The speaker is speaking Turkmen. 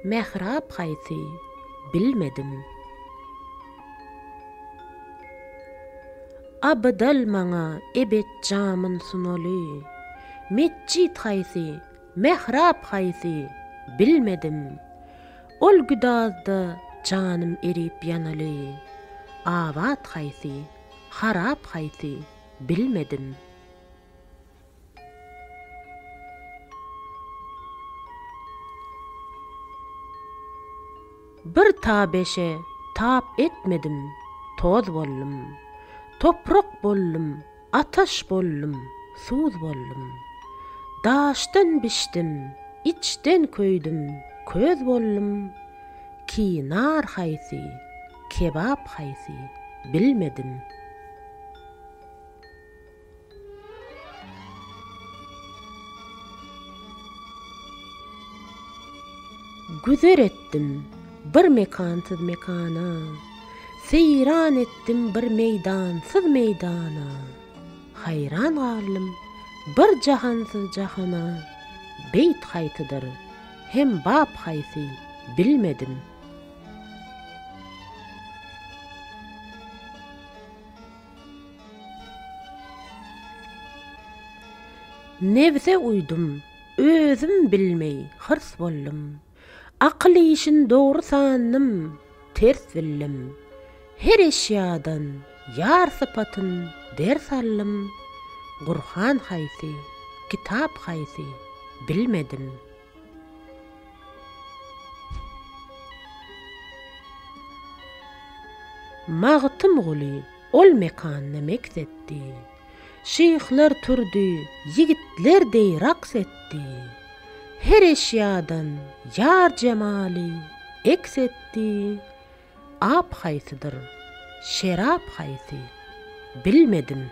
mehrap haýsy bilmedim. Abdal maňa ebet jamyn sunaly, mescid haýsy, mehrap haýsy bilmedim. Ol güdazda canım erip yanaly, awat haýsy, harap haýsy bilmedim. Bir tabeşe tap etmedim, toz bollum. Toprak bollum, ataş bollum, suz bollum. Daşdan bişdim, içden köydüm, köz bollum. Kinar haýsy, kebap haýsy bilmedim. Güzer etdim bir mekansız mekana, seyran etdim bir meydansız meydana. Hayran galym bir jahansız jahana, beyt haýtydyr hem bap haýsy bilmedim. Nevse uydum, özüm bilmey hırs bollum. Akıl işin doğru sandım, ters bildim. Her eşyadan yar sıfatın ders aldım. Kur'an haýsy, kitap haýsy bilmedim. Mağtım guly ol mekanyna meksetdi. Şeyhler turdy, yigitler dey raks etdi. Her eşyadan yar cemali eksetti. Ap haýsydyr, şerap haýsy bilmedim.